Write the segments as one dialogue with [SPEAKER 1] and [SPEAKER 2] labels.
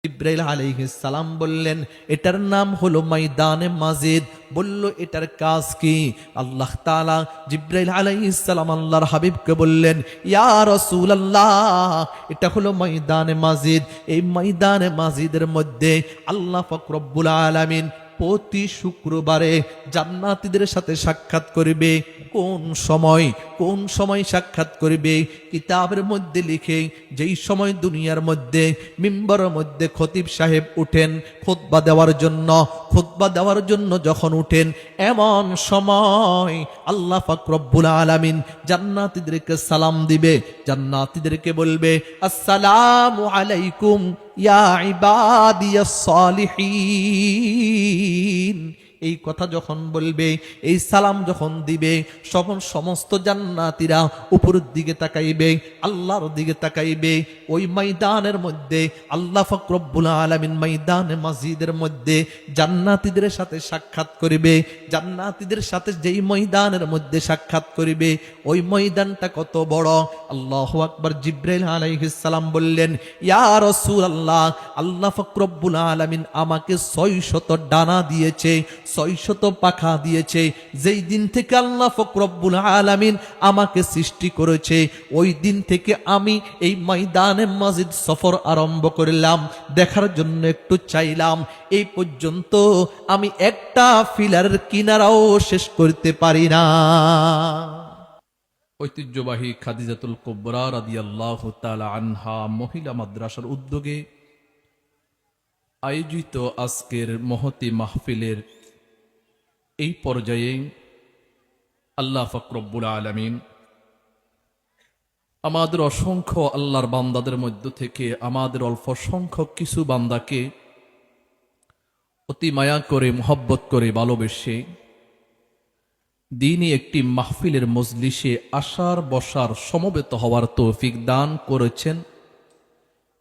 [SPEAKER 1] জিব্রাইল আলাইহিস সালাম বললেন, এটার নাম হলো ময়দানে মাজিদ। বলল, এটার কাজ কি? আল্লাহ তাআলা জিব্রাইল আলাইহিস সালাম আল্লাহর হাবিবকে বললেন, ইয়া রাসূলুল্লাহ, এটা হলো ময়দানে মাজিদ। এই ময়দানে মাজিদের মধ্যে আল্লাহ পাক রব্বুল আলামিন প্রতি শুক্রবারে জান্নাতীদের সাথে সাক্ষাৎ করবে। কোন সময় সাক্ষাৎ করবে? কিতাবের মধ্যে লিখে, যেই সময় দুনিয়ার মধ্যে মিম্বরের মধ্যে খতিব সাহেব উঠেন খুতবা দেওয়ার জন্য যখন উঠেন, এমন সময় আল্লাহ পাক রব্বুল আলামিন জান্নাতীদেরকে সালাম দিবে। জান্নাতীদেরকে বলবে, আসসালামু আলাইকুম ইয়া ইবাদিয়াস সালিহিন। এই কথা যখন বলবে, এই সালাম যখন দিবে, সমস্ত জান্নাতীরা উপরের দিকে তাকাইবে, আল্লাহর দিকে তাকাইবে। ওই ময়দানের মধ্যে আল্লাহ পাক রব্বুল আলামিন ময়দানে মাজিদের মধ্যে জান্নাতীদের সাথে সাক্ষাৎ করিবে। জান্নাতীদের সাথে যেই ময়দানের মধ্যে সাক্ষাৎ করিবে, ওই ময়দানটা কত বড়! আল্লাহু আকবার। জিব্রাইল আলাইহিস সালাম বললেন, ইয়া রাসূলুল্লাহ, আল্লাহ পাক রব্বুল আলামিন আমাকে 600 ডানা দিয়েছে, 600 পাখা দিয়েছে। যেই দিন থেকে আল্লাহ পাক রব্বুল আলামিন আমাকে সৃষ্টি করেছে, ওই দিন থেকে আমি এই ময়দানে মাজিদ সফর আরম্ভ করলাম, দেখার জন্য একটু চাইলাম। এই পর্যন্ত আমি একটা ফিলারের কিনারাও শেষ করতে পারি না। ঐতিহ্যবাহী খাদিজাতুল কুবরা রাদিয়াল্লাহু তাআলা আনহা মহিলা মাদ্রাসার উদ্যোগে আয়োজিত আজকের মহতি মাহফিলের এই পর্যায়ে আল্লাহ পাক রব্বুল আলামিন আমাদের অসংখ্য আল্লাহর বান্দাদের মধ্য থেকে আমাদের অল্প সংখ্যক কিছু বান্দাকে অতি মায়া করে, মোহব্বত করে, ভালোবেসে দিনই একটি মাহফিলের মজলিসে আসার বসার সমবেত হওয়ার তৌফিক দান করেছেন।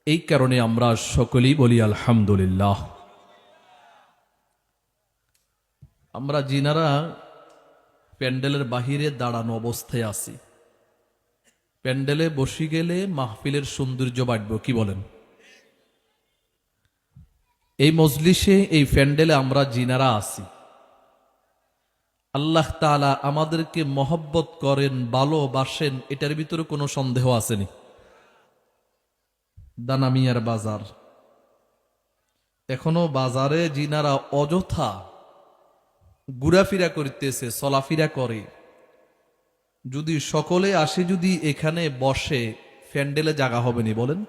[SPEAKER 1] এই কারণে আমরা সকলেই বলি আলহামদুলিল্লাহ। আমরা যিনারা প্যান্ডেলের বাহিরে দাঁড়ানো অবস্থায় আছি, প্যান্ডেলে বসে গেলে মাহফিলের সৌন্দর্য বাড়বে, কি বলেন? এই মজলিসে, এই প্যান্ডেলে আমরা যিনারা আছি, আল্লাহ তাআলা আমাদেরকে মহব্বত করেন, ভালোবাসেন, এটার ভিতরে কোনো সন্দেহ আসেনি। দানামিয়ার বাজার, এখনো বাজারে যিনারা অযথা ঘুরাফিরা করতেছে, চলাফেরা করে, যদি সকলে আসে, যদি এখানে বসে, প্যান্ডেলে জায়গা হবে নি, বলেন?